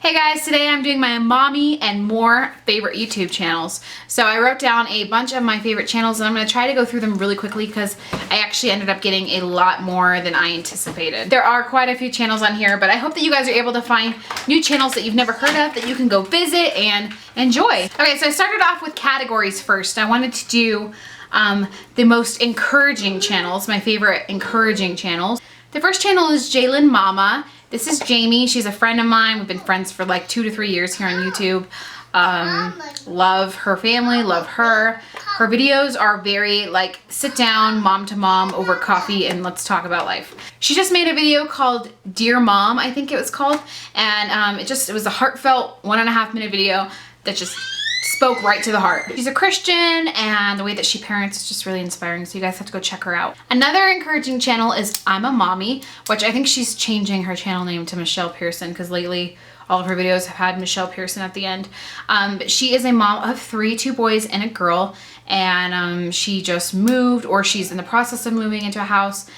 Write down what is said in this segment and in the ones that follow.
Hey guys, today I'm doing my mommy and more favorite YouTube channels. So I wrote down a bunch of my favorite channels and I'm going to try to go through them really quickly because I actually ended up getting a lot more than I anticipated. There are quite a few channels on here, but I hope that you guys are able to find new channels that you've never heard of that you can go visit and enjoy. Okay, so I started off with categories first. I wanted to do the most encouraging channels, my favorite encouraging channels. The first channel is Jalen Mama. This is Jamie. She's a friend of mine. We've been friends for like 2 to 3 years here on YouTube. Love her family, love her. Her videos are very like sit down, mom to mom over coffee and let's talk about life. She just made a video called Dear Mom, I think it was called. And it was a heartfelt 1.5 minute video that just spoke right to the heart. She's a Christian and the way that she parents is just really inspiring, so you guys have to go check her out. Another encouraging channel is I'm a Mommy, which I think she's changing her channel name to Michelle Pearson because lately all of her videos have had Michelle Pearson at the end. But she is a mom of 3, 2 boys and a girl, and she just moved, or she's in the process of moving into a house.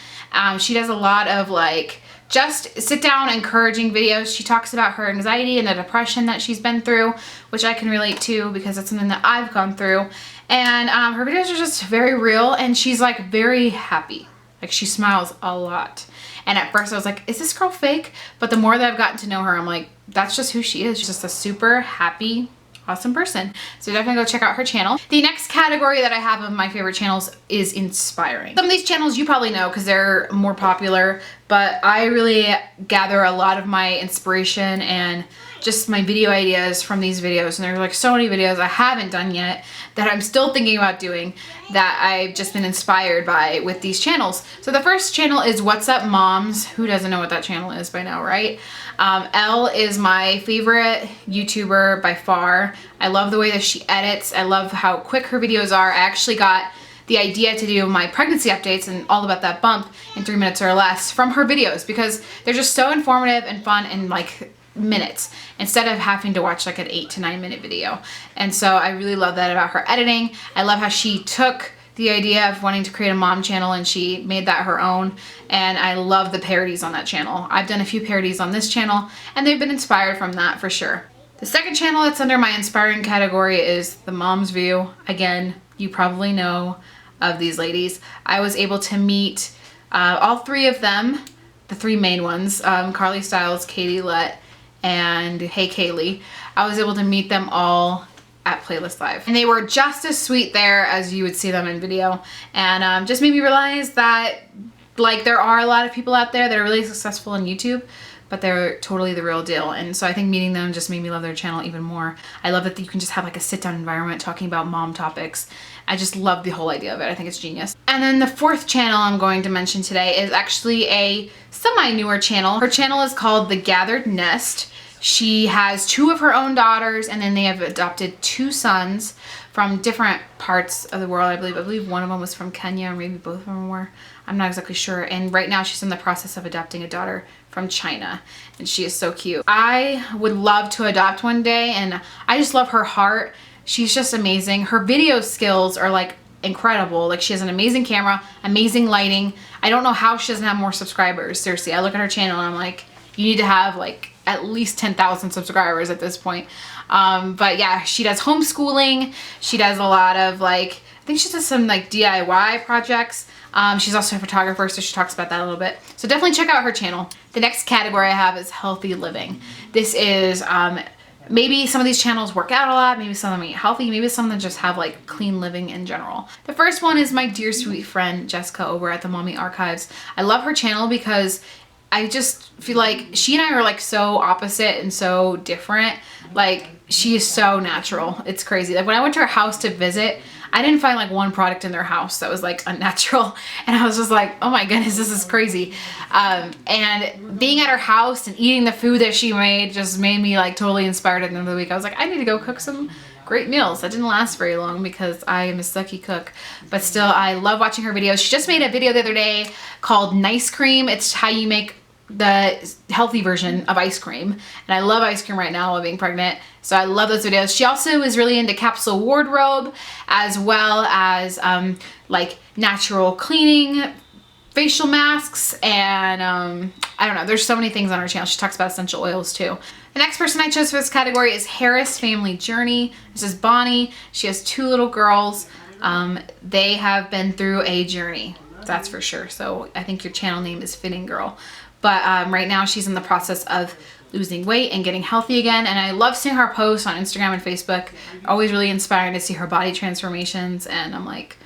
She does a lot of like just sit down encouraging videos. She talks about her anxiety and the depression that she's been through, which I can relate to because that's something that I've gone through. And her videos are just very real and she's like very happy. Like she smiles a lot. And at first I was like, is this girl fake? But the more that I've gotten to know her, I'm like, that's just who she is. She's just a super happy, awesome person. So definitely go check out her channel. The next category that I have of my favorite channels is inspiring. Some of these channels you probably know because they're more popular, but I really gather a lot of my inspiration and just my video ideas from these videos. And there's like so many videos I haven't done yet that I'm still thinking about doing that I've just been inspired by with these channels. So the first channel is What's Up Moms. Who doesn't know what that channel is by now, right? Elle is my favorite YouTuber by far. I love the way that she edits. I love how quick her videos are. I actually got the idea to do my pregnancy updates and all about that bump in 3 minutes or less from her videos because they're just so informative and fun in like minutes instead of having to watch like an 8 to 9 minute video. And so I really love that about her editing. I love how she took the idea of wanting to create a mom channel and she made that her own, and I love the parodies on that channel. I've done a few parodies on this channel and they've been inspired from that for sure. The second channel that's under my inspiring category is The Mom's View. Again, you probably know of these ladies. I was able to meet all 3 of them, the 3 main ones, Carly Styles, Katie Lett, and Hey Kaylee. I was able to meet them all at Playlist Live. And they were just as sweet there as you would see them in video. And just made me realize that like there are a lot of people out there that are really successful on YouTube, but they're totally the real deal. And so I think meeting them just made me love their channel even more. I love that you can just have like a sit down environment talking about mom topics. I just love the whole idea of it. I think it's genius. And then the 4th channel I'm going to mention today is actually a semi-newer channel. Her channel is called The Gathered Nest. She has 2 of her own daughters and then they have adopted 2 sons from different parts of the world. I believe one of them was from Kenya, or maybe both of them were. I'm not exactly sure. And right now she's in the process of adopting a daughter from China and she is so cute. I would love to adopt one day and I just love her heart. She's just amazing. Her video skills are like incredible. Like she has an amazing camera, amazing lighting. I don't know how she doesn't have more subscribers. Seriously, I look at her channel and I'm like, you need to have like at least 10,000 subscribers at this point. But yeah, she does homeschooling. She does a lot of like, I think she does some like DIY projects. She's also a photographer, so she talks about that a little bit. So definitely check out her channel. The next category I have is healthy living. This is maybe some of these channels work out a lot, maybe some of them eat healthy, maybe some of them just have like clean living in general. The first one is my dear sweet friend Jessica over at the Mommy Archives. I love her channel because I just feel like she and I are like so opposite and so different. Like she is so natural. It's crazy. Like when I went to her house to visit, I didn't find like one product in their house that was like unnatural. And I was just like, oh my goodness, this is crazy. And being at her house and eating the food that she made just made me like totally inspired at the end of the week. I was like, I need to go cook some great meals. That didn't last very long because I am a sucky cook, but still I love watching her videos. She just made a video the other day called Nice Cream. It's how you make the healthy version of ice cream, and I love ice cream right now while being pregnant, so I love those videos. She also is really into capsule wardrobe as well as like natural cleaning facial masks, and I don't know, there's so many things on her channel. She talks about essential oils too. The next person I chose for this category is Harris Family Journey. This is Bonnie. She has 2 little girls. They have been through a journey, that's for sure. So I think your channel name is fitting, girl. But right now she's in the process of losing weight and getting healthy again. And I love seeing her posts on Instagram and Facebook. Always really inspiring to see her body transformations. And I'm like,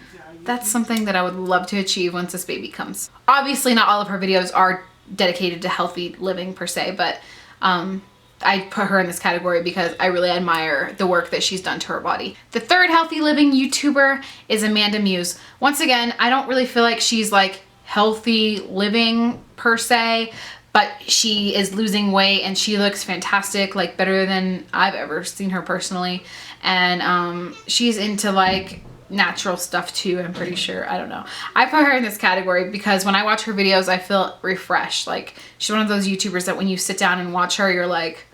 that's something that I would love to achieve once this baby comes. Obviously not all of her videos are dedicated to healthy living per se, but I put her in this category because I really admire the work that she's done to her body. The third healthy living YouTuber is Amanda Muse. Once again, I don't really feel like she's like healthy living per se, but she is losing weight and she looks fantastic, like better than I've ever seen her personally. And she's into like natural stuff too, I'm pretty sure. I don't know. I put her in this category because when I watch her videos, I feel refreshed. Like she's one of those YouTubers that when you sit down and watch her, you're like,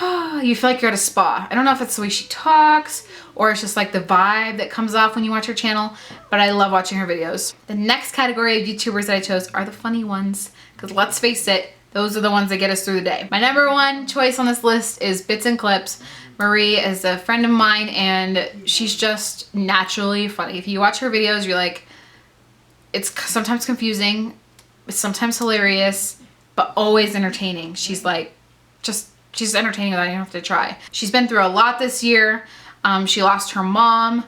oh, you feel like you're at a spa. I don't know if it's the way she talks or it's just like the vibe that comes off when you watch her channel, but I love watching her videos. The next category of YouTubers that I chose are the funny ones, because let's face it, those are the ones that get us through the day. My number 1 choice on this list is Bits and Clips. Marie is a friend of mine and she's just naturally funny. If you watch her videos, you're like, it's sometimes confusing, it's sometimes hilarious, but always entertaining. She's like, she's entertaining without even have to try. She's been through a lot this year. She lost her mom.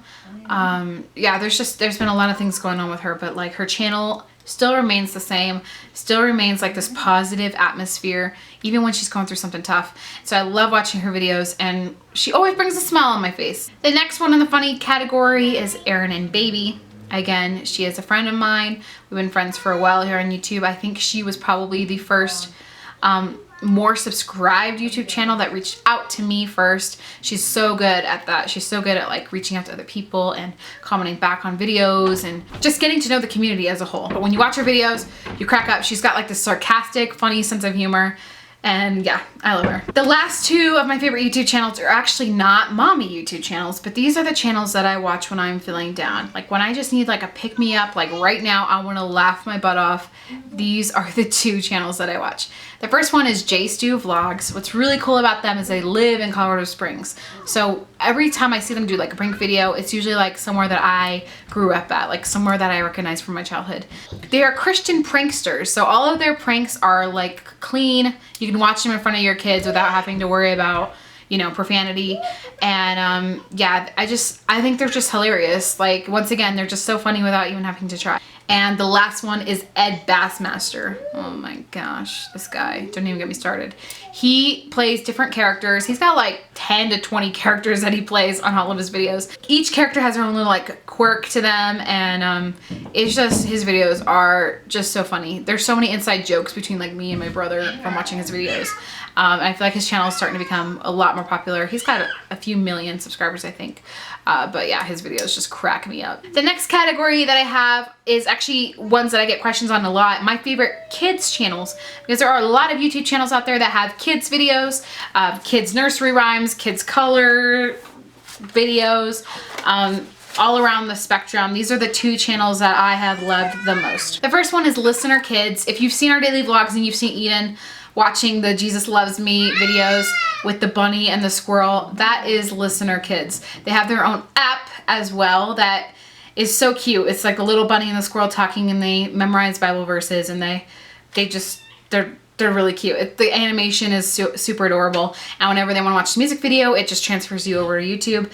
Yeah, there's been a lot of things going on with her, but like her channel still remains the same, still remains like this positive atmosphere, even when she's going through something tough. So I love watching her videos and she always brings a smile on my face. The next one in the funny category is Erin and Baby. Again, she is a friend of mine. We've been friends for a while here on YouTube. I think she was probably the first more subscribed YouTube channel that reached out to me first. She's so good at that. She's so good at like reaching out to other people and commenting back on videos and just getting to know the community as a whole. But when you watch her videos, you crack up. She's got like this sarcastic, funny sense of humor. And yeah, I love her. The last 2 of my favorite YouTube channels are actually not mommy YouTube channels, but these are the channels that I watch when I'm feeling down. Like when I just need like a pick me up, like right now I want to laugh my butt off. These are the 2 channels that I watch. The first one is J Stu Vlogs. What's really cool about them is they live in Colorado Springs. So every time I see them do like a prank video, it's usually like somewhere that I grew up at, like somewhere that I recognize from my childhood. They are Christian pranksters. So all of their pranks are like clean. You can watch them in front of your kids without having to worry about, you know, profanity. And yeah, I think they're just hilarious. Like once again, they're just so funny without even having to try. And the last one is Ed Bassmaster. Oh my gosh, this guy, don't even get me started. He plays different characters. He's got like 10 to 20 characters that he plays on all of his videos. Each character has their own little like quirk to them, and it's just, his videos are just so funny. There's so many inside jokes between like me and my brother from watching his videos. I feel like his channel is starting to become a lot more popular. He's got a few million subscribers, I think. But yeah, his videos just crack me up. The next category that I have is actually ones that I get questions on a lot. My favorite kids channels, because there are a lot of YouTube channels out there that have kids videos, kids nursery rhymes, kids color videos, all around the spectrum. These are the 2 channels that I have loved the most. The first one is Listener Kids. If you've seen our daily vlogs and you've seen Eden watching the Jesus Loves Me videos with the bunny and the squirrel, that is Listener Kids. They have their own app as well that is so cute. It's like a little bunny and the squirrel talking, and they memorize Bible verses, and they're really cute. The animation is super adorable, and whenever they want to watch the music video, it just transfers you over to YouTube.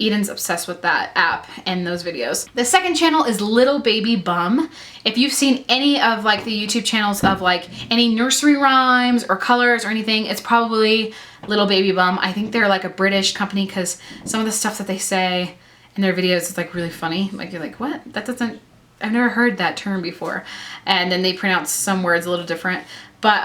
Eden's obsessed with that app and those videos. The second channel is Little Baby Bum. If you've seen any of like the YouTube channels of like any nursery rhymes or colors or anything, it's probably Little Baby Bum. I think they're like a British company because some of the stuff that they say in their videos is like really funny. Like you're like, what? That doesn't, I've never heard that term before. And then they pronounce some words a little different. But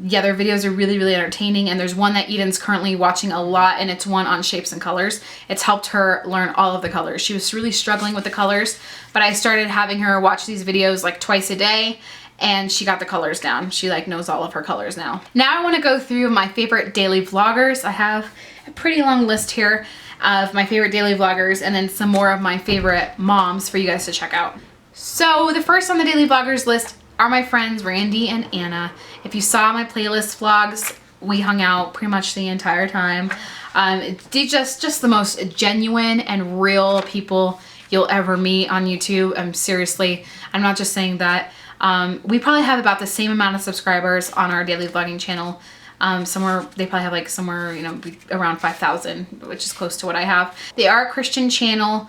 yeah, their videos are really, really entertaining. And there's one that Eden's currently watching a lot, and it's one on shapes and colors. It's helped her learn all of the colors. She was really struggling with the colors, but I started having her watch these videos like twice a day, and she got the colors down. She like knows all of her colors now. Now I want to go through my favorite daily vloggers. I have a pretty long list here of my favorite daily vloggers, and then some more of my favorite moms for you guys to check out. So the first on the daily vloggers list are my friends Randy and Anna. If you saw my playlist vlogs, we hung out pretty much the entire time. They're just the most genuine and real people you'll ever meet on YouTube. Seriously, I'm not just saying that. We probably have about the same amount of subscribers on our daily vlogging channel. They probably have like somewhere, you know, around 5,000, which is close to what I have. They are a Christian channel.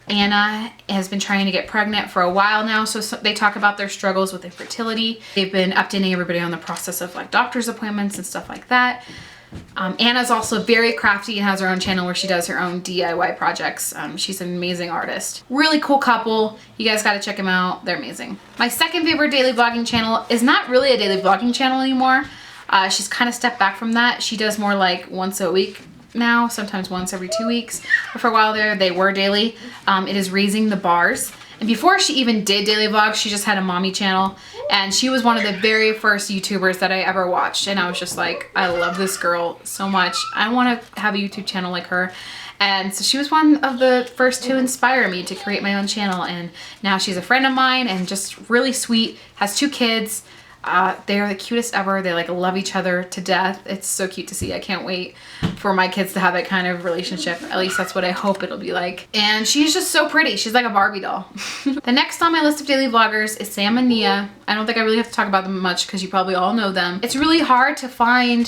Anna has been trying to get pregnant for a while now, so they talk about their struggles with infertility. They've been updating everybody on the process of like doctor's appointments and stuff like that. Anna's also very crafty and has her own channel where she does her own DIY projects. She's an amazing artist. Really cool couple. You guys got to check them out. They're amazing. My second favorite daily vlogging channel is not really a daily vlogging channel anymore. She's kind of stepped back from that. She does more like once a week now, sometimes once every 2 weeks. But for a while there, they were daily. It is Raising the Bars. And before she even did daily vlogs, she just had a mommy channel. And she was one of the very first YouTubers that I ever watched. And I was just like, I love this girl so much. I want to have a YouTube channel like her. And so she was one of the first to inspire me to create my own channel. And now she's a friend of mine and just really sweet, has 2 kids. They are the cutest ever. They like love each other to death. It's so cute to see. I can't wait for my kids to have that kind of relationship. At least that's what I hope it'll be like. And she's just so pretty. She's like a Barbie doll. The next on my list of daily vloggers is Sam and Nia. I don't think I really have to talk about them much because you probably all know them. It's really hard to find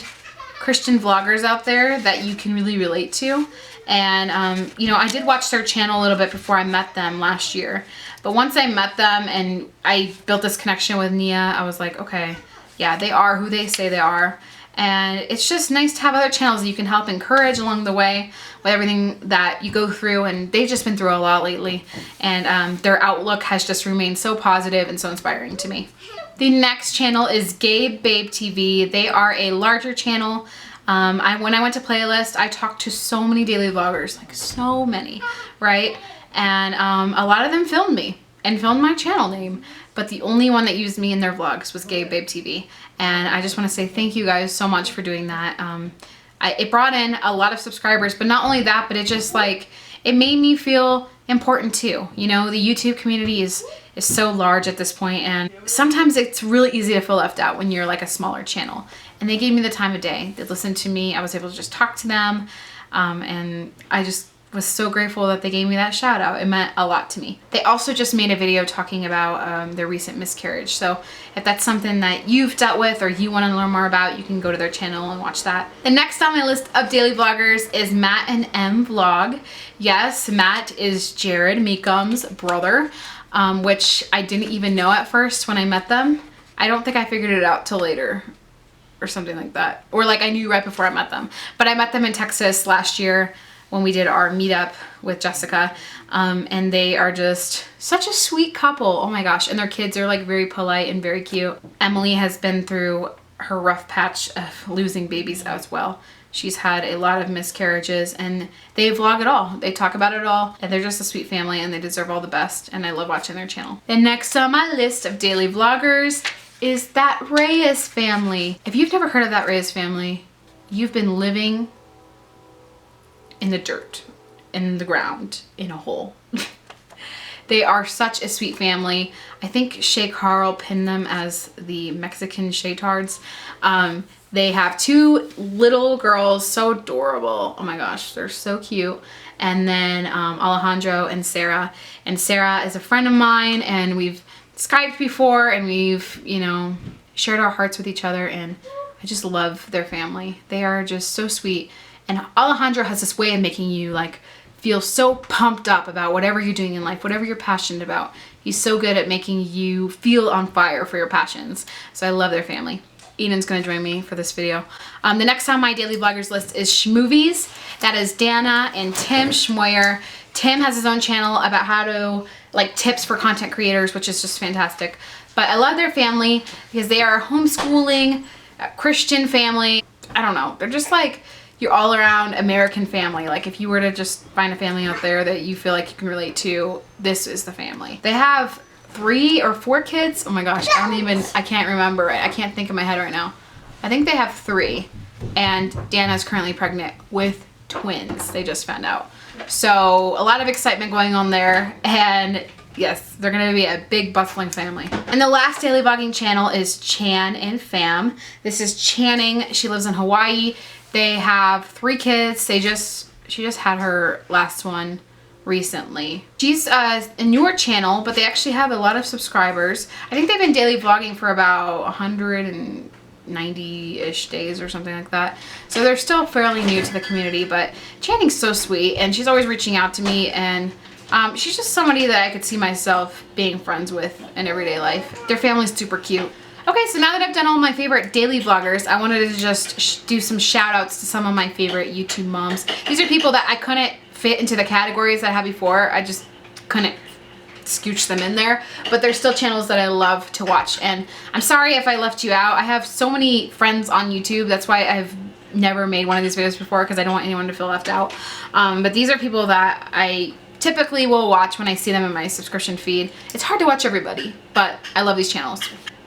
Christian vloggers out there that you can really relate to. And, you know, I did watch their channel a little bit before I met them last year. But once I met them and I built this connection with Nia, I was like, okay, yeah, they are who they say they are. And it's just nice to have other channels that you can help encourage along the way with everything that you go through. And they've just been through a lot lately. And their outlook has just remained so positive and so inspiring to me. The next channel is Gabe Babe TV. They are a larger channel. When I went to playlist, I talked to so many daily vloggers, like so many, right? And a lot of them filmed me and filmed my channel name, but the only one that used me in their vlogs was Gabe Babe TV. And I just want to say thank you guys so much for doing that. It brought in a lot of subscribers, but not only that, but it just like, it made me feel important too. You know, the YouTube community is so large at this point, and sometimes it's really easy to feel left out when you're like a smaller channel. And they gave me the time of day. They listened to me. I was able to just talk to them. And I just was so grateful that they gave me that shout out. It meant a lot to me. They also just made a video talking about their recent miscarriage. So if that's something that you've dealt with or you want to learn more about, you can go to their channel and watch that. The next on my list of daily vloggers is Matt and M Vlog. Yes, Matt is Jared Meekum's brother, which I didn't even know at first when I met them. I don't think I figured it out till later or something like that. Or like I knew right before I met them. But I met them in Texas last year when we did our meetup with Jessica. And they are just such a sweet couple. Oh my gosh. And their kids are like very polite and very cute. Emily has been through her rough patch of losing babies as well. She's had a lot of miscarriages and they vlog it all. They talk about it all, and they're just a sweet family and they deserve all the best, and I love watching their channel. And next on my list of daily vloggers is that Reyes family. If you've never heard of that Reyes family, you've been living in the dirt, in the ground, in a hole. They are such a sweet family. I think Shay Carl pinned them as the Mexican Shaytards. They have 2 little girls, so adorable. Oh my gosh, they're so cute. And then Alejandro and Sarah. And Sarah is a friend of mine, and we've Skyped before, and we've, you know, shared our hearts with each other, and I just love their family. They are just so sweet. And Alejandro has this way of making you like feel so pumped up about whatever you're doing in life, whatever you're passionate about. He's so good at making you feel on fire for your passions. So I love their family. Eden's gonna join me for this video. The next on my daily vloggers list is Schmovies. That is Dana and Tim Schmoyer. Tim has his own channel about how to, like, tips for content creators, which is just fantastic. But I love their family because they are a homeschooling, Christian family. I don't know, they're just like your all around American family. Like if you were to just find a family out there that you feel like you can relate to, this is the family. They have 3 or 4 kids. Oh my gosh, I can't remember it. I can't think in my head right now. I think they have 3, and Dana's currently pregnant with twins. They just found out. So a lot of excitement going on there, and Yes, they're gonna be a big bustling family. And the last daily vlogging channel is Chan and Fam. This is Channing. She lives in Hawaii. They have 3 kids. She just had her last one recently. She's a newer channel, but they actually have a lot of subscribers. I think they've been daily vlogging for about 190-ish days or something like that. So they're still fairly new to the community, but Channing's so sweet and she's always reaching out to me, and she's just somebody that I could see myself being friends with in everyday life. Their family's super cute. Okay, so now that I've done all my favorite daily vloggers, I wanted to just do some shout outs to some of my favorite YouTube moms. These are people that I couldn't fit into the categories that I had before. I just couldn't scooch them in there, but they're still channels that I love to watch. And I'm sorry if I left you out. I have so many friends on YouTube. That's why I've never made one of these videos before, because I don't want anyone to feel left out. But these are people that I typically will watch when I see them in my subscription feed. It's hard to watch everybody, but I love these channels.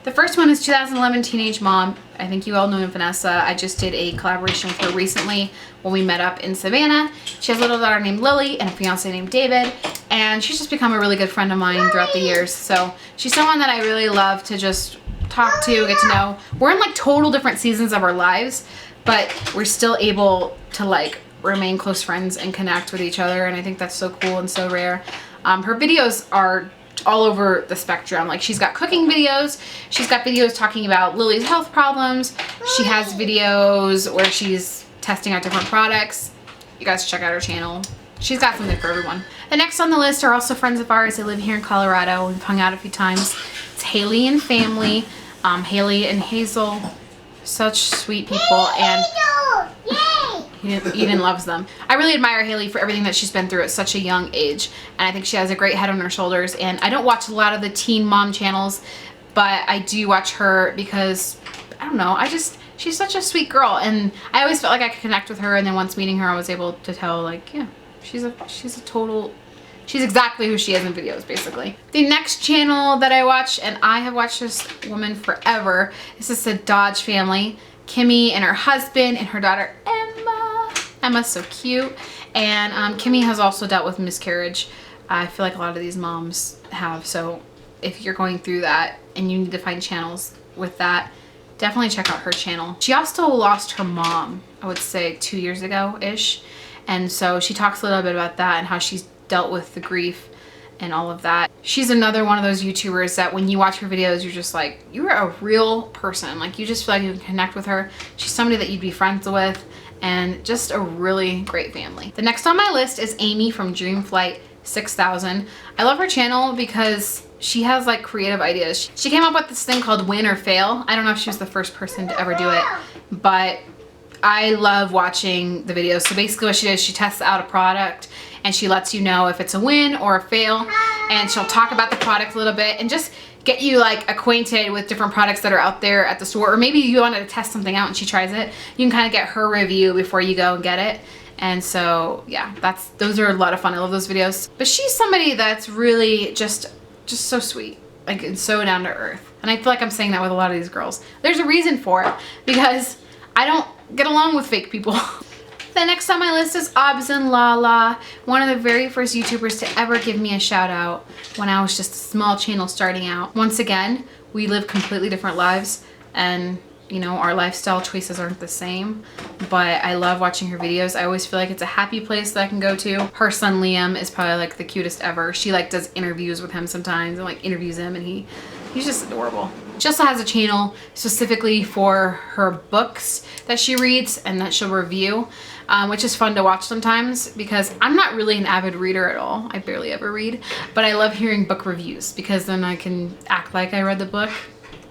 The first one is 2011 Teenage Mom. I think you all know Vanessa. I just did a collaboration with her recently when we met up in Savannah. She has a little daughter named Lily and a fiance named David, and she's just become a really good friend of mine throughout the years. So she's someone that I really love to just talk to, get to know. We're in like total different seasons of our lives, but we're still able to like remain close friends and connect with each other, and I think that's so cool and so rare. Her videos are all over the spectrum. Like, she's got cooking videos, she's got videos talking about Lily's health problems, she has videos where she's testing out different products. You guys check out her channel. She's got something for everyone. The next on the list are also friends of ours. They live here in Colorado. We've hung out a few times. It's Haley and family. Haley and Hazel, such sweet people, and Eden loves them. I really admire Haley for everything that she's been through at such a young age, and I think she has a great head on her shoulders. And I don't watch a lot of the teen mom channels, but I do watch her because, I don't know, she's such a sweet girl, and I always felt like I could connect with her. And then once meeting her, I was able to tell, like, yeah, she's exactly who she is in videos, basically. The next channel that I watch, and I have watched this woman forever, this is the Dodge family. Kimmy and her husband and her daughter Emma. Emma's so cute. And Kimmy has also dealt with miscarriage. I feel like a lot of these moms have. So if you're going through that and you need to find channels with that, definitely check out her channel. She also lost her mom, I would say 2 years ago-ish. And so she talks a little bit about that and how she's dealt with the grief and all of that. She's another one of those YouTubers that when you watch her videos, you're just like, you're a real person. Like, you just feel like you can connect with her. She's somebody that you'd be friends with, and just a really great family. The next on my list is Amy from Dreamflight 6000. I love her channel because she has like creative ideas. She came up with this thing called Win or Fail. I don't know if she was the first person to ever do it, but I love watching the videos. So basically what she does, she tests out a product and she lets you know if it's a win or a fail, and she'll talk about the product a little bit and just get you like acquainted with different products that are out there at the store. Or maybe you wanted to test something out and she tries it. You can kind of get her review before you go and get it. And so yeah, those are a lot of fun. I love those videos. But she's somebody that's really just so sweet, like, and so down to earth. And I feel like I'm saying that with a lot of these girls. There's a reason for it, because I don't get along with fake people. The next on my list is Obs and Lala, one of the very first YouTubers to ever give me a shout out when I was just a small channel starting out. Once again, we live completely different lives, and you know, our lifestyle choices aren't the same, but I love watching her videos. I always feel like it's a happy place that I can go to. Her son Liam is probably like the cutest ever. She like does interviews with him sometimes and like interviews him, and he's just adorable. She also has a channel specifically for her books that she reads and that she'll review, which is fun to watch sometimes because I'm not really an avid reader at all. I barely ever read, but I love hearing book reviews because then I can act like I read the book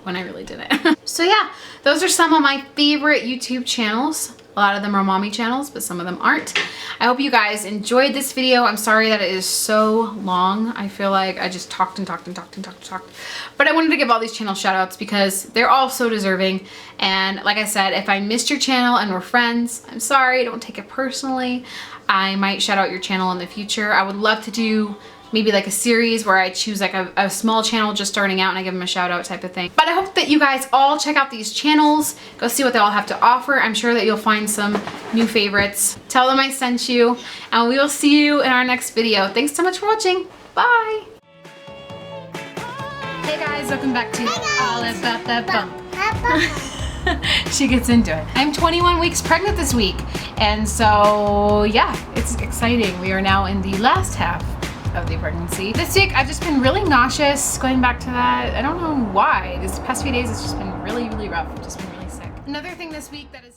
when I really didn't. So yeah, those are some of my favorite YouTube channels. A lot of them are mommy channels, but some of them aren't. I hope you guys enjoyed this video. I'm sorry that it is so long. I feel like I just talked and talked and talked and talked and talked. But I wanted to give all these channel shout outs because they're all so deserving. And like I said, if I missed your channel and we're friends, I'm sorry, don't take it personally. I might shout out your channel in the future. I would love to do maybe like a series where I choose like a small channel just starting out and I give them a shout out type of thing. But I hope that you guys all check out these channels, go see what they all have to offer. I'm sure that you'll find some new favorites. Tell them I sent you, and we will see you in our next video. Thanks so much for watching. Bye. Hey guys, welcome back to All About That Bump. She gets into it. I'm 21 weeks pregnant this week, and so yeah, it's exciting. We are now in the last half of the pregnancy. This week I've just been really nauseous, going back to that. I don't know why. These past few days it's just been really rough. I've just been really sick. Another thing this week that is